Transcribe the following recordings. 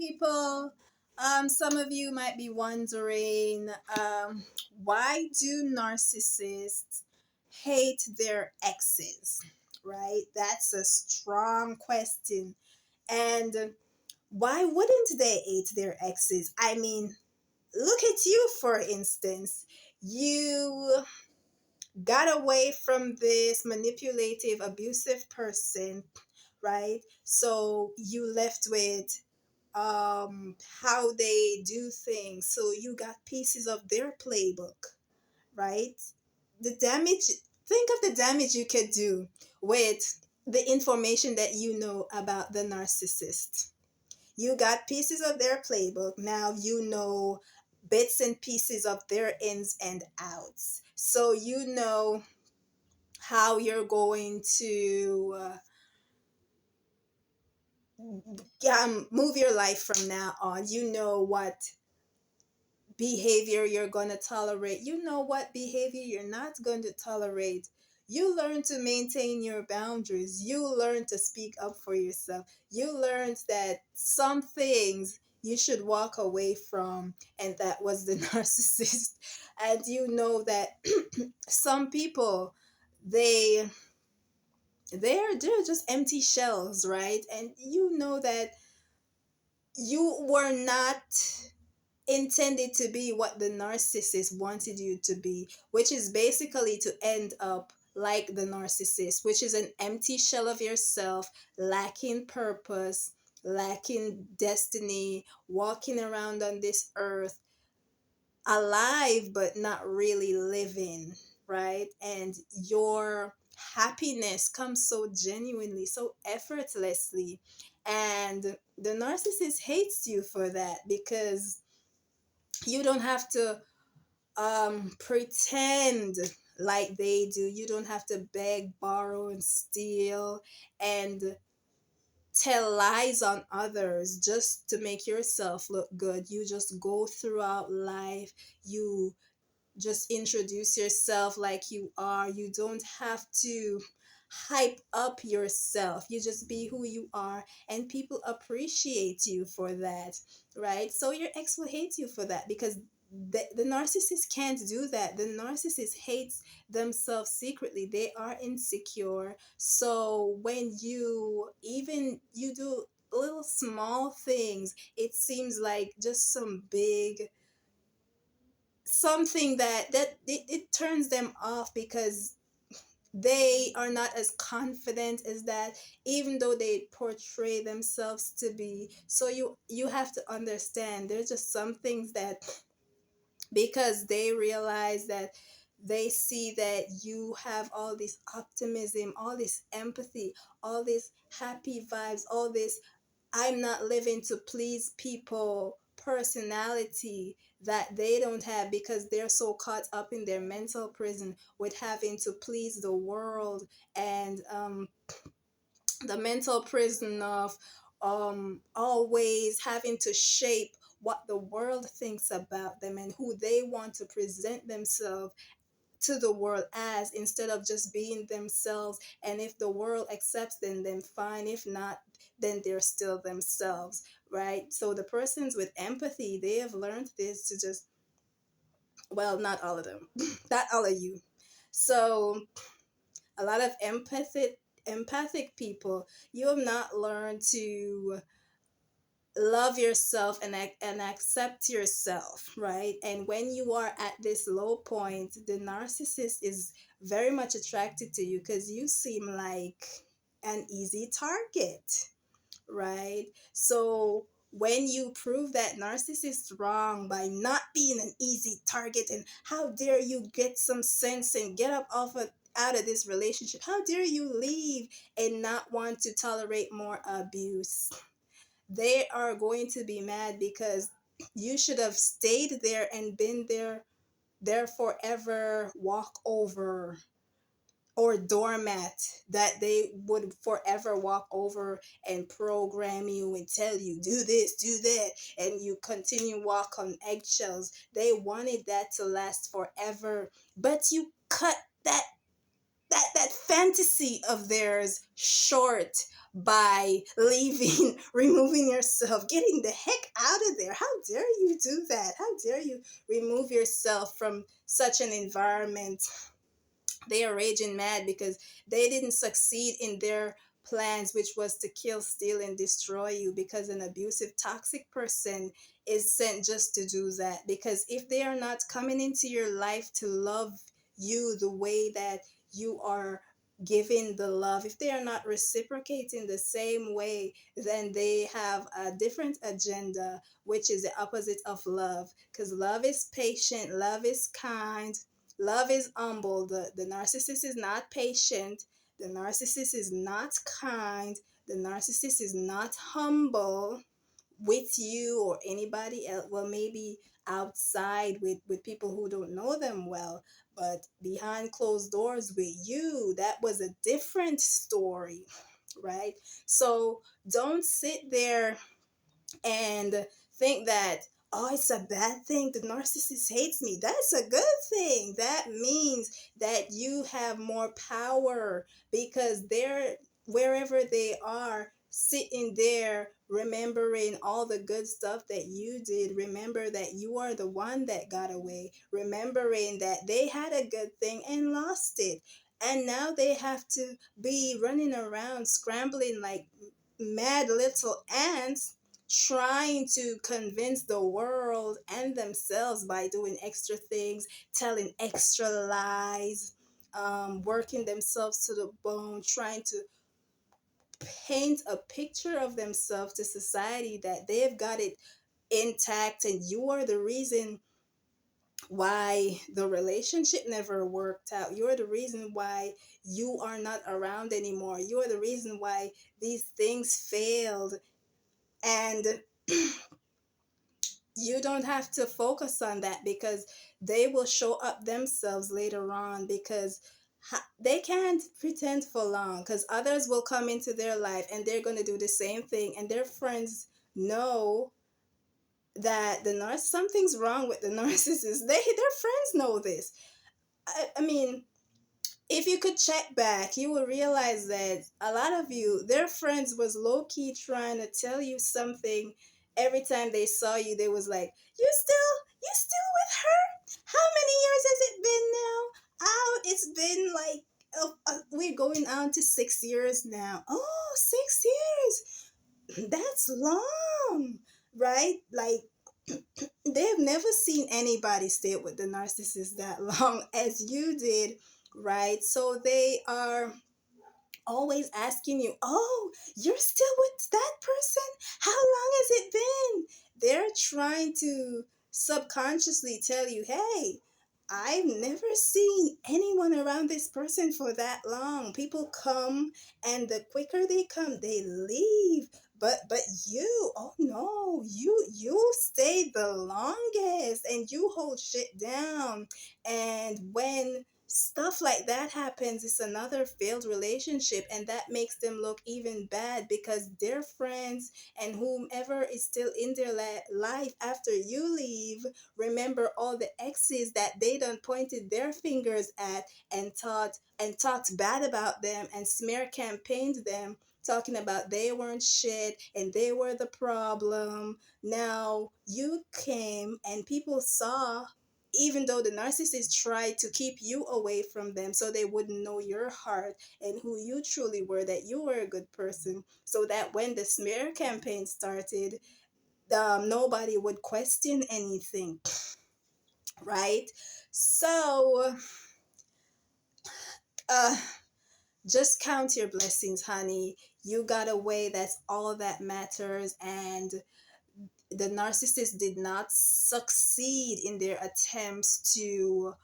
people. Some of you might be wondering, why do narcissists hate their exes? Right? That's a strong question. And why wouldn't they hate their exes? I mean, look at you, for instance. You got away from this manipulative, abusive person, right? So you left with how they do things. So you got pieces of their playbook, right? The damage, think of the damage you could do with the information that you know about the narcissist. You got pieces of their playbook. Now you know bits and pieces of their ins and outs. So you know how you're going to move your life from now on. You know what behavior you're going to tolerate. You know what behavior you're not going to tolerate. You learn to maintain your boundaries. You learn to speak up for yourself. You learned that some things you should walk away from, and that was the narcissist. And you know that some people, they they're just empty shells, right? And you know that you were not intended to be what the narcissist wanted you to be, which is basically to end up like the narcissist, which is an empty shell of yourself, lacking purpose, lacking destiny, walking around on this earth alive but not really living, right? And your happiness comes so genuinely, so effortlessly. And the narcissist hates you for that because you don't have to pretend like they do. You don't have to beg, borrow, and steal and tell lies on others just to make yourself look good. You just go throughout life. You just introduce yourself like you are. You don't have to hype up yourself. You just be who you are, and people appreciate you for that, right? So your ex will hate you for that because the narcissist can't do that. The narcissist hates themselves secretly. They are insecure. So when you do little small things, it seems like just some big something that it turns them off because they are not as confident as that, even though they portray themselves to be. So you have to understand there's just some things that, because they realize that, they see that you have all this optimism, all this empathy, all this happy vibes, all this I'm not living to please people personality that they don't have, because they're so caught up in their mental prison with having to please the world, and the mental prison of always having to shape what the world thinks about them and who they want to present themselves to the world as, instead of just being themselves. And if the world accepts them, then fine. If not, then they're still themselves, right? So the persons with empathy, they have learned this to just, well, not all of them, not all of you. So a lot of empathic people, you have not learned to love yourself and accept yourself, right? And when you are at this low point, the narcissist is very much attracted to you because you seem like an easy target, right? So when you prove that narcissist wrong by not being an easy target, and how dare you get some sense and get up off of out of this relationship, how dare you leave and not want to tolerate more abuse, they are going to be mad because you should have stayed there and been their forever walkover or doormat that they would forever walk over and program you and tell you do this, do that, and you continue walk on eggshells. They wanted that to last forever, but you cut that that fantasy of theirs short by leaving, removing yourself, getting the heck out of there. How dare you do that? How dare you remove yourself from such an environment? They are raging mad because they didn't succeed in their plans, which was to kill, steal, and destroy you, because an abusive, toxic person is sent just to do that. Because if they are not coming into your life to love you the way that you are giving the love, if they are not reciprocating the same way, then they have a different agenda, which is the opposite of love. Because love is patient, love is kind, love is humble. The narcissist is not patient. The narcissist is not kind. The narcissist is not humble with you or anybody else. Well, maybe outside with people who don't know them well, but behind closed doors with you, that was a different story, right? So don't sit there and think that, oh, it's a bad thing, the narcissist hates me. That's a good thing. That means that you have more power, because they're, wherever they are, sitting there remembering all the good stuff that you did, remember that you are the one that got away, remembering that they had a good thing and lost it, and now they have to be running around scrambling like mad little ants, trying to convince the world and themselves by doing extra things, telling extra lies, working themselves to the bone, trying to paint a picture of themselves to society that they've got it intact, and you are the reason why the relationship never worked out. You're the reason why you are not around anymore. You're the reason why these things failed. And you don't have to focus on that, because they will show up themselves later on, because they can't pretend for long, because others will come into their life and they're going to do the same thing, and their friends know that something's wrong with the narcissist. Their friends know this. I mean, if you could check back, you will realize that a lot of you, their friends was low-key trying to tell you something. Every time they saw you, they was like, you still with her? How many years has it been now? Out, it's been like, we're going on to 6 years now. Oh, 6 years. That's long, right? Like, they've never seen anybody stay with the narcissist that long as you did, right? So they are always asking you, oh, you're still with that person? How long has it been? They're trying to subconsciously tell you, hey, I've never seen anyone around this person for that long. People come, and the quicker they come, they leave. But you, oh no, you stay the longest, and you hold shit down. And when stuff like that happens, it's another failed relationship, and that makes them look even bad, because their friends and whomever is still in their life after you leave remember all the exes that they done pointed their fingers at, and talked bad about them, and smear campaigned them, talking about they weren't shit and they were the problem. Now you came, and people saw, even though the narcissist tried to keep you away from them so they wouldn't know your heart and who you truly were, that you were a good person, so that when the smear campaign started, nobody would question anything, right? So, uh, just count your blessings, honey. You got away. That's all that matters. And the narcissist did not succeed in their attempts to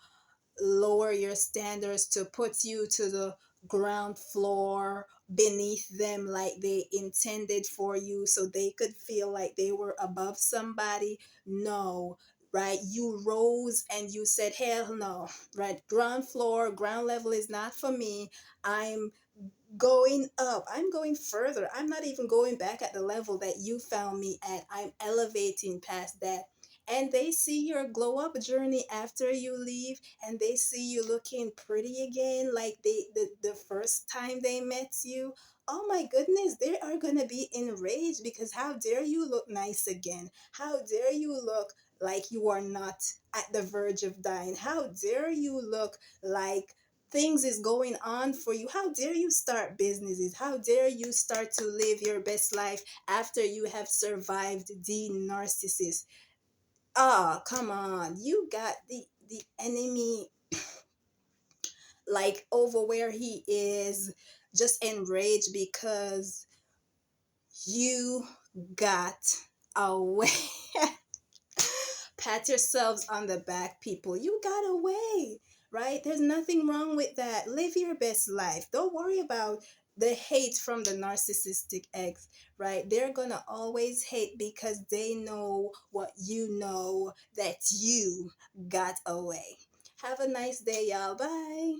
lower your standards, to put you to the ground floor beneath them like they intended for you, so they could feel like they were above somebody. No, right? You rose and you said, hell no, right? Ground floor, ground level is not for me. I'm going up. I'm going further. I'm not even going back at the level that you found me at. I'm elevating past that. and they see your glow up journey after you leave, and they see you looking pretty again like the first time they met you. Oh my goodness, they are going to be enraged because how dare you look nice again? How dare you look like you are not at the verge of dying? How dare you look like things is going on for you? How dare you start businesses? How dare you start to live your best life after you have survived the narcissist? Oh, come on. You got the enemy like over where he is, just enraged because you got away. Pat yourselves on the back, people. You got away, right? There's nothing wrong with that. Live your best life. Don't worry about the hate from the narcissistic ex, right? They're gonna always hate because they know what you know, that you got away. Have a nice day, y'all. Bye.